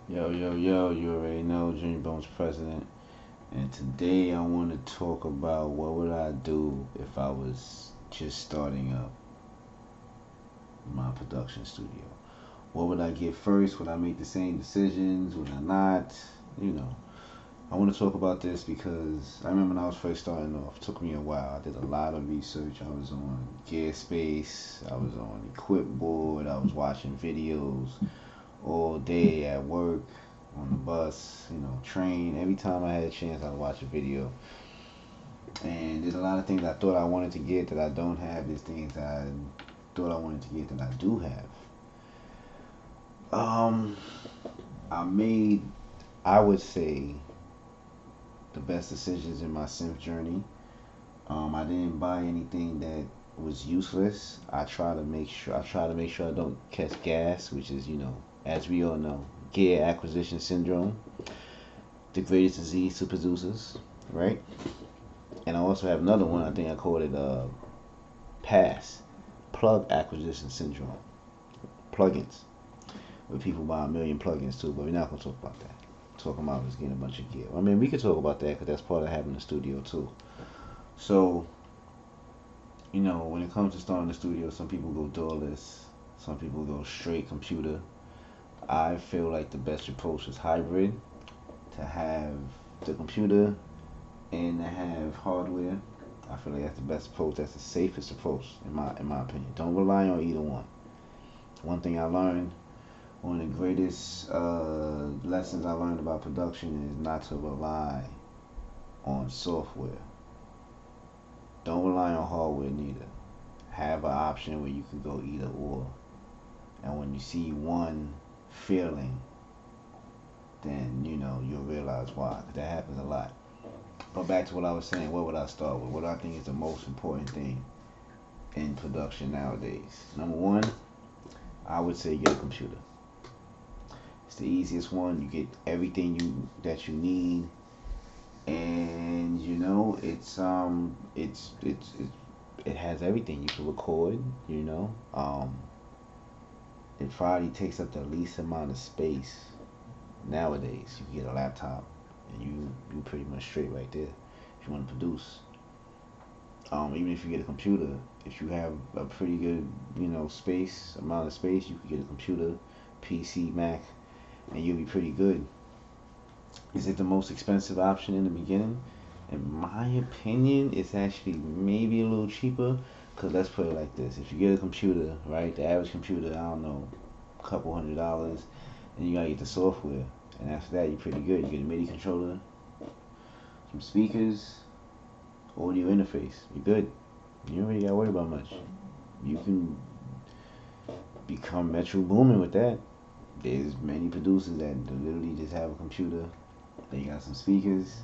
Yo, yo, yo, you already know Junior Bones President. And today I want to talk about what would I do if I was just starting up my production studio. What would I get first? Would I make the same decisions? Would I not? You know, I want to talk about this because I remember when I was first starting off, it took me a while. I did a lot of research. I was on Gearspace, I was on Equipboard, I was watching videos all day at work, on the bus, train. Every time I had a chance, I'd watch a video. And there's a lot of things I thought I wanted to get that I don't have. There's things I thought I wanted to get that I do have. Um, I made, I would say, the best decisions in my synth journey. I didn't buy anything that was useless. I try to make sure I don't catch gas, which is, as we all know, gear acquisition syndrome, the greatest disease to producers, right? And I also have another one. I think I called it PASS, plug acquisition syndrome, plugins, where people buy a million plugins too. But we're not gonna talk about that. Talking about is getting a bunch of gear. I mean, we could talk about that because that's part of having a studio too. So, when it comes to starting a studio, some people go DAWLESS, some people go straight computer. I feel like the best approach is hybrid, to have the computer and to have hardware. I feel like that's the best approach. That's the safest approach in my opinion. Don't rely on either one. One thing I learned, one of the greatest lessons I learned about production is not to rely on software. Don't rely on hardware neither. Have an option where you can go either or. And when you see one failing, then you'll realize why. 'Cause that happens a lot. But back to what I was saying, what would I start with? What do I think is the most important thing in production nowadays? Number one, I would say get a computer. It's the easiest one. You get everything that you need, and it has everything. You can record. It probably takes up the least amount of space nowadays. You can get a laptop, and you pretty much straight right there. If you want to produce, even if you get a computer, if you have a pretty good amount of space, you can get a computer, PC, Mac, and you'll be pretty good. Is it the most expensive option in the beginning? In my opinion, it's actually maybe a little cheaper. Cause let's put it like this: if you get a computer, right, the average computer, I don't know, a couple $100, and you gotta get the software, and after that, you're pretty good. You get a MIDI controller, some speakers, audio interface. You're good. You don't really gotta worry about much. You can become Metro Boomin with that. There's many producers that literally just have a computer. They got some speakers,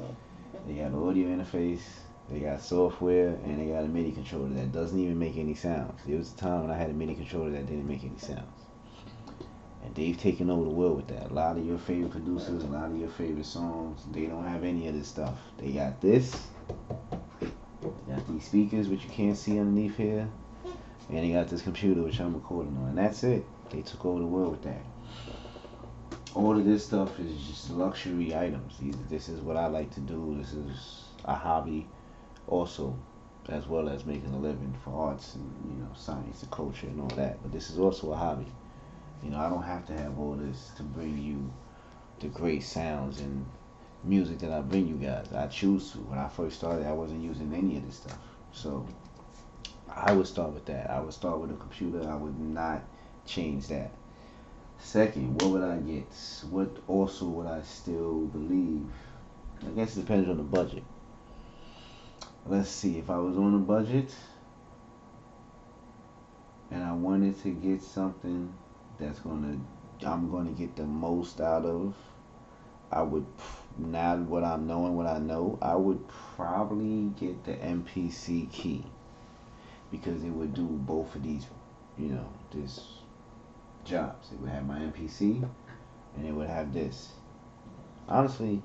they got an audio interface, they got software, and they got a MIDI controller that doesn't even make any sounds. There was a time when I had a MIDI controller that didn't make any sounds. And they've taken over the world with that. A lot of your favorite producers, a lot of your favorite songs, they don't have any of this stuff. They got this, they got these speakers, which you can't see underneath here, and they got this computer, which I'm recording on. And that's it. They took over the world with that. All of this stuff is just luxury items. This is what I like to do. This is a hobby also, as well as making a living for arts and science and culture and all that. But this is also a hobby. I don't have to have all this to bring you the great sounds and music that I bring you guys. I choose to. When I first started, I wasn't using any of this stuff. So I would start with that. I would start with a computer. I would not change that. Second, what would I get? What also would I still believe? I guess it depends on the budget. Let's see, if I was on a budget and I wanted to get something I'm gonna get the most out of, I would, now what I'm knowing what I know, I would probably get the MPC key, because it would do both of these, this jobs. It would have my MPC and it would have this. Honestly,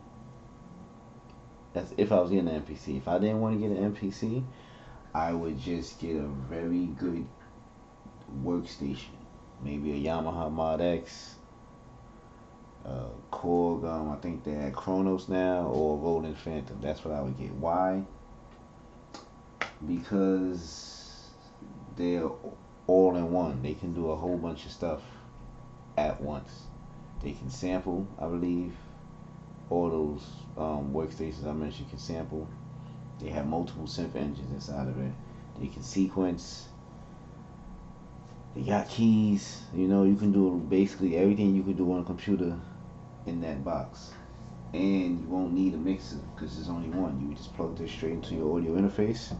that's if I was getting an MPC. If I didn't want to get an MPC, I would just get a very good workstation. Maybe a Yamaha Mod X, Korg, I think they're at Kronos now, or Roland Phantom. That's what I would get. Why? Because they're all in one. They can do a whole bunch of stuff at once. They can sample, I believe. All those workstations I mentioned can sample. They have multiple synth engines inside of it. They can sequence. They got keys. You know, you can do basically everything you can do on a computer in that box. And you won't need a mixer because there's only one. You just plug this straight into your audio interface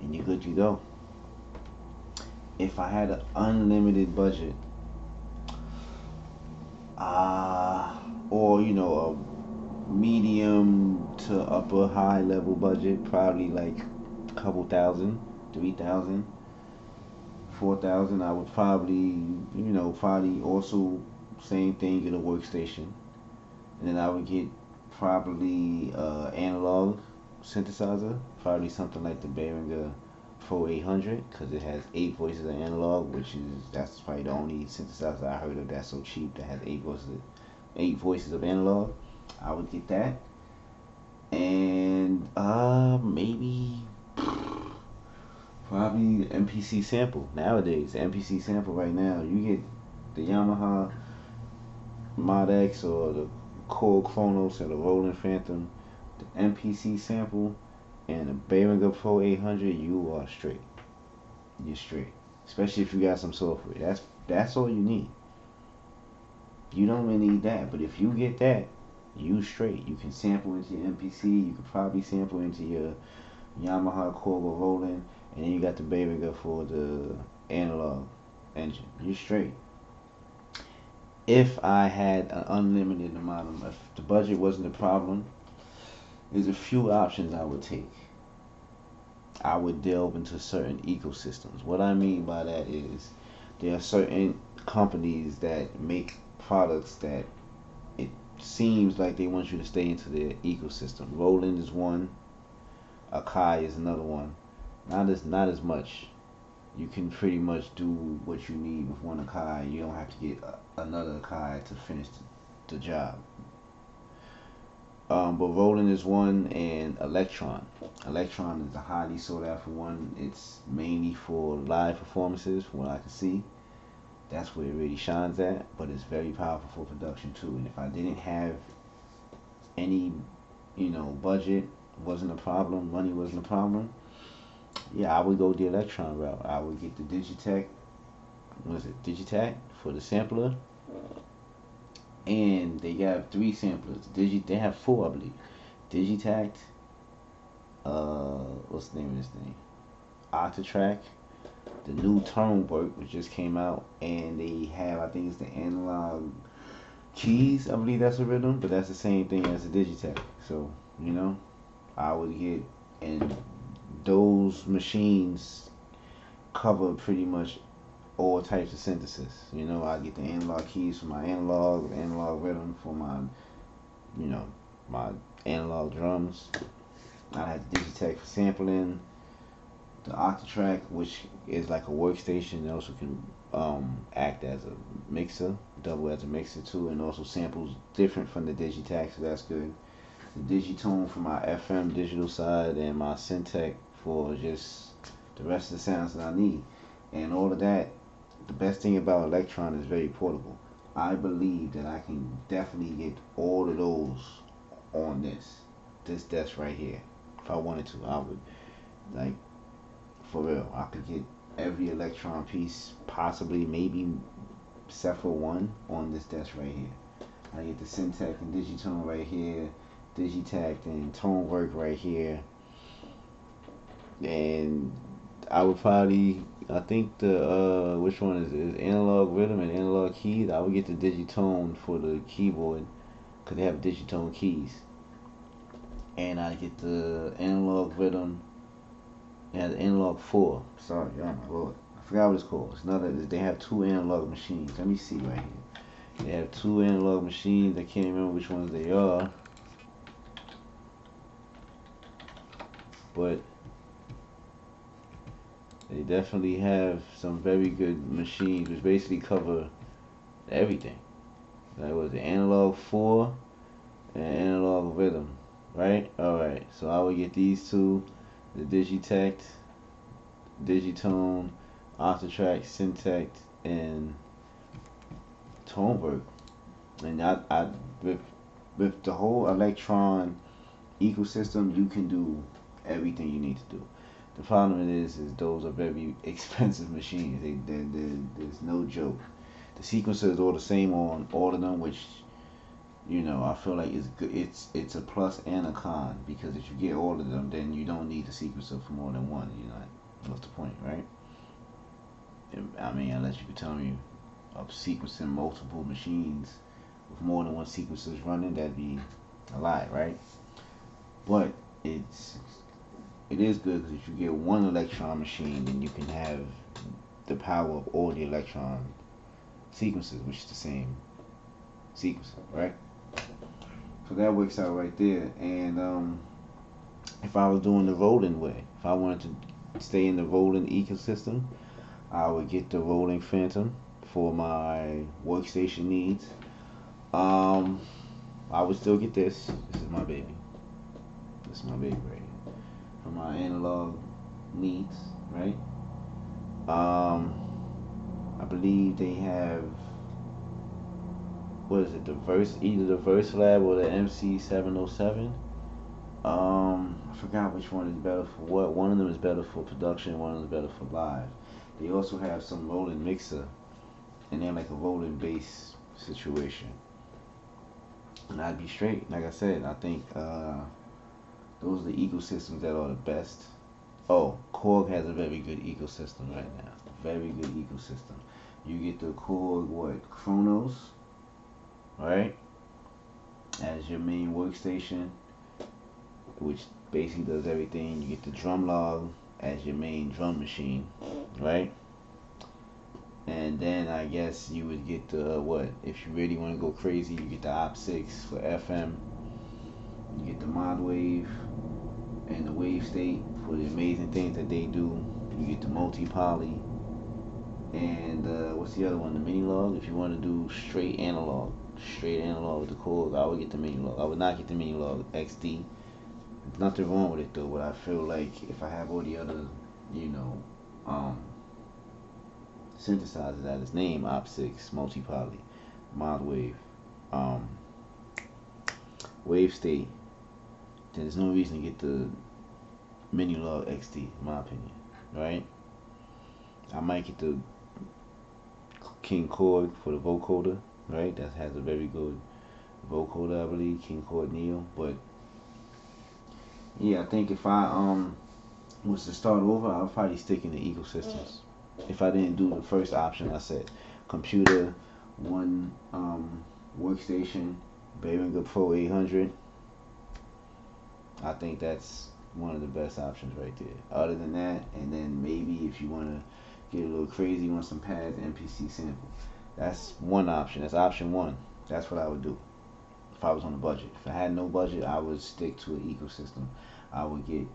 and you're good to go. If I had an unlimited budget, or you know, a medium to upper high level budget, probably like a couple thousand, 3,000, 4,000, I would probably also same thing, get a workstation, and then I would get probably analog synthesizer, probably something like the Behringer Pro 800, because it has 8 voices of analog, that's probably the only synthesizer I heard of that's so cheap that has 8 voices of analog. I would get that, and maybe probably the MPC sample. Nowadays, the MPC sample right now, you get the Yamaha Mod X or the Korg Kronos or the Roland Phantom, the MPC sample, and the Behringer Pro 800, you are straight. You're straight. Especially if you got some software. That's all you need. You don't really need that, but if you get that, you straight. You can sample into your MPC. You could probably sample into your Yamaha, Korg, or Roland, and then you got the Behringer for the analog engine. You're straight. If I had an unlimited amount if the budget wasn't a problem, there's a few options I would take. I would delve into certain ecosystems. What I mean by that is there are certain companies that make products that it seems like they want you to stay into their ecosystem. Roland is one, Akai is another one. Not as much. You can pretty much do what you need with one Akai. You don't have to get another Akai to finish the job. But Roland is one, and Electron. Electron is a highly sought after one. It's mainly for live performances, from what I can see. That's where it really shines at, but it's very powerful for production too. And if I didn't have any, budget, wasn't a problem, money wasn't a problem, yeah, I would go the Electron route. I would get the Digitech for the sampler. And they have 3 samplers. They have 4, I believe. Digitact, what's the name of this thing? Octatrack, the new tone work which just came out, and they have, I think it's the analog keys, I believe that's a rhythm, but that's the same thing as the Digitech. So, I would get, and those machines cover pretty much all types of synthesis. I get the analog keys for my analog rhythm for my, my analog drums. I have the Digitech for sampling, the Octatrack, which is like a workstation. It also can act as a mixer, double as a mixer too, and also samples different from the Digitech, so that's good. The Digitone for my FM digital side, and my Syntec for just the rest of the sounds that I need. And all of that, the best thing about Electron is very portable. I believe that I can definitely get all of those on this desk right here. If I wanted to, I would, like, for real, I could get every Electron piece, possibly, maybe, except for one, on this desk right here. I get the Syntec and Digitone right here, Digitact and Tonework right here, and I would probably, I think the which one is analog rhythm and analog keys. I would get the Digitone for the keyboard, cause they have Digitone keys, and I get the analog rhythm. Yeah, the analog 4. Sorry, oh my lord, I forgot what it's called. It's another. They have 2 analog machines. Let me see right here. They have 2 analog machines. I can't remember which ones they are, but they definitely have some very good machines, which basically cover everything. That was the analog 4 and analog rhythm, right? Alright, so I would get these two, the Digitect, Digitone, Octatrack, Syntect, and Tonework. And with with the whole Electron ecosystem, you can do everything you need to do. The problem is those are very expensive machines. There's no joke. The sequencers are all the same on all of them, which I feel like it's good. It's a plus and a con, because if you get all of them, then you don't need the sequencer for more than one. What's the point, right? I mean, unless you could tell me of sequencing multiple machines with more than one sequencers running, that'd be a lot, right? But it is good, because if you get one electron machine, then you can have the power of all the electron sequences, which is the same sequencer, right? So that works out right there. And if I was doing the rolling way, if I wanted to stay in the rolling ecosystem, I would get the rolling Phantom for my workstation needs. I would still get this. This is my baby. This is my baby right here. For my analog needs, right? I believe they have, what is it, either the Verse Lab or the MC707. I forgot which one is better for what. One of them is better for production, one of them is better for live. They also have some rolling mixer, and they're like a rolling bass situation. And I'd be straight. Like I said, I think those are the ecosystems that are the best. Oh, Korg has a very good ecosystem right now. Very good ecosystem. You get the Korg Chronos, right? As your main workstation, which basically does everything. You get the Drumlog as your main drum machine, right? And then I guess you would get the if you really want to go crazy, you get the Op6 for FM. You get the Mod Wave and the Wave State for the amazing things that they do. You get the Multi-Poly. And what's the other one? The Mini-Log. If you want to do straight analog with the Korg, I would get the Mini-Log. I would not get the Mini-Log XD. There's nothing wrong with it though, but I feel like if I have all the other, synthesizers at its name, Op6, Multi-Poly, Mod Wave, Wave State, then there's no reason to get the Mini-Log XD, in my opinion, right? I might get the King Korg for the vocoder, right? That has a very good vocoder, I believe, King Korg Neo. But yeah, I think if I was to start over, I'll probably stick in the ecosystems. If I didn't do the first option, I said computer, one workstation, Behringer Pro 800. I think that's one of the best options right there. Other than that, and then maybe if you want to get a little crazy, you want some pads, MPC sample. That's one option. That's option one. That's what I would do if I was on a budget. If I had no budget, I would stick to an ecosystem. I would get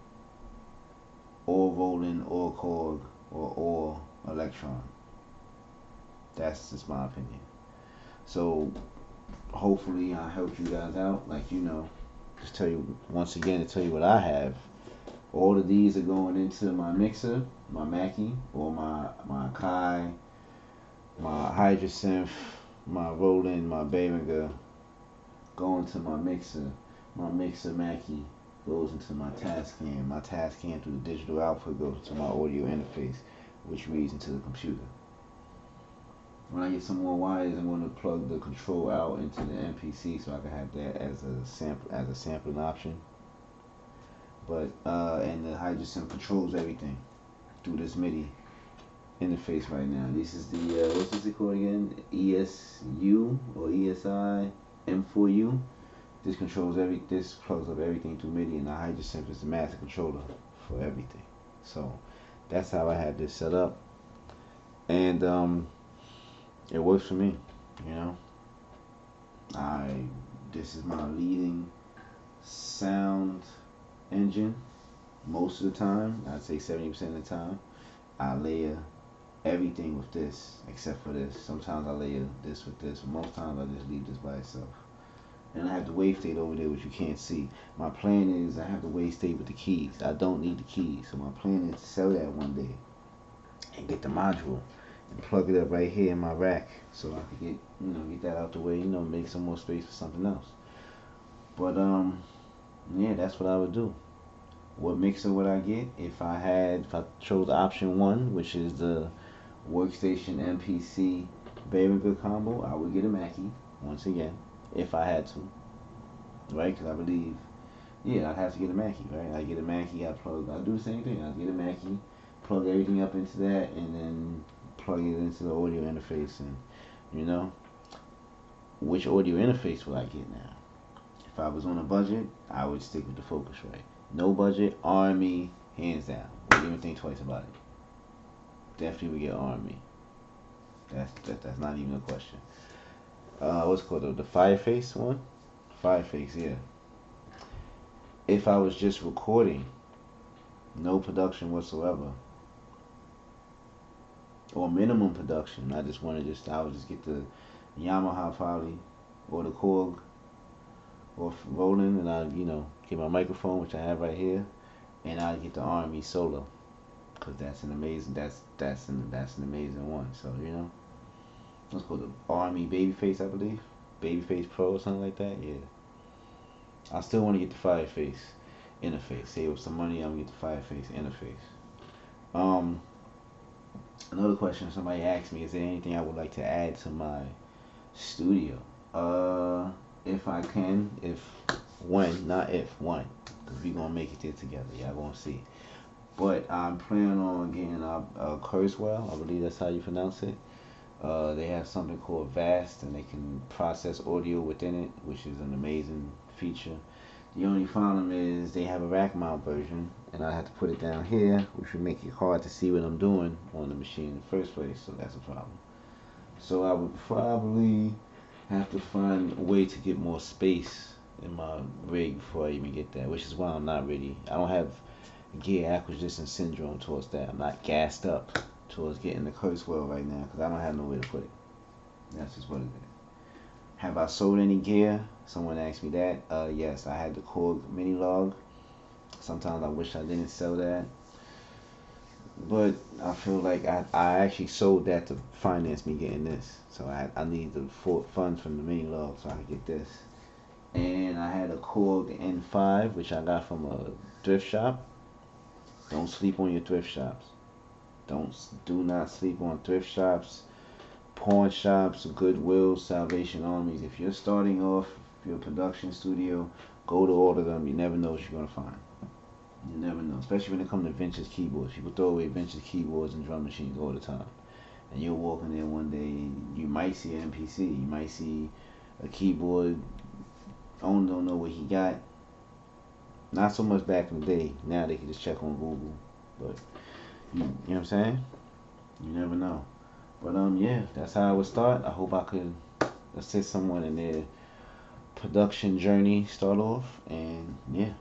all Roland, all Korg, or all Electron. That's just my opinion. So hopefully I helped you guys out. Like, just tell you once again, to tell you what I have. All of these are going into my mixer, my Mackie, or my Kai, my Hydrosynth, my Roland, my Behringer, going to my mixer. My mixer Mackie goes into my Tascam. My Tascam through the digital output goes to my audio interface, which reads into the computer. When I get some more wires, I'm going to plug the control out into the MPC so I can have that as a sampling option. But and the Hydrosynth controls everything through this MIDI interface right now. This is the what's this called again? ESU or ESI M4U. This plugs up everything through MIDI, and the Hydrosynth is the master controller for everything. So that's how I have this set up, and it works for me. This is my leading sound engine most of the time. I'd say 70% of the time. I layer everything with this except for this. Sometimes I layer this with this, but most times I just leave this by itself. And I have the wave state over there, which you can't see. My plan is I have the wave state with the keys. I don't need the keys, so my plan is to sell that one day and get the module and plug it up right here in my rack, so I could get get that out the way. Make some more space for something else. But yeah, that's what I would do. What mixer would I get if I chose option one, which is the workstation MPC very good combo? I would get a Mackie once again if I had to, right? Because I believe, yeah, I'd have to get a Mackie, right? I get a Mackie, I do the same thing. I get a Mackie, plug everything up into that, and then plug it into the audio interface. And which audio interface would I get now? If I was on a budget, I would stick with the Focusrite. No budget, RME, hands down. Wouldn't even think twice about it. Definitely would get RME. That's not even a question. What's it called? The Fireface one? Fireface, yeah. If I was just recording, no production whatsoever, or minimum production, I would just get the Yamaha probably, or the Korg, or Roland, and I get my microphone, which I have right here, and I get the RME Solo, because that's an amazing one. So what's called the RME Babyface, I believe, Babyface Pro or something like that. Yeah, I still want to get the Fireface interface. Save up some money, I'm gonna get the Fireface interface. Another question somebody asked me: is there anything I would like to add to my studio? If I can, when, because we gonna make it there together. Y'all gonna see. But I'm planning on getting a Kurzweil. I believe that's how you pronounce it. They have something called Vast, and they can process audio within it, which is an amazing feature. The only problem is they have a rack mount version, and I have to put it down here, which would make it hard to see what I'm doing on the machine in the first place. So that's a problem. So I would probably have to find a way to get more space in my rig before I even get that, which is why I don't have gear acquisition syndrome towards that. I'm not gassed up towards getting the Kurzweil right now because I don't have nowhere to put it. That's just what it is. Have I sold any gear? Someone asked me that. Yes, I had the Korg mini log. Sometimes I wish I didn't sell that, but I feel like I actually sold that to finance me getting this. So I need the funds from the mini log so I could get this. And I had a Korg N5, which I got from a thrift shop. Don't sleep on your thrift shops. Do not sleep on thrift shops, pawn shops, Goodwill, Salvation Armies. If you're starting off your production studio, go to all of them. You never know what you're gonna find. You never know, especially when it comes to vintage keyboards. People throw away vintage keyboards and drum machines all the time. And you'll walk in there one day, you might see an MPC, you might see a keyboard. Owner don't know what he got. Not so much back in the day. Now they can just check on Google. But you know what I'm saying? You never know. But yeah, that's how I would start. I hope I could assist someone in their production journey start off. And yeah,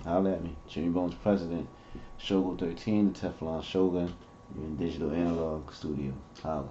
holler at me. Jimmy Bones President, Shogun 13, the Teflon Shogun. You're in Digital Analog Studio. Holla.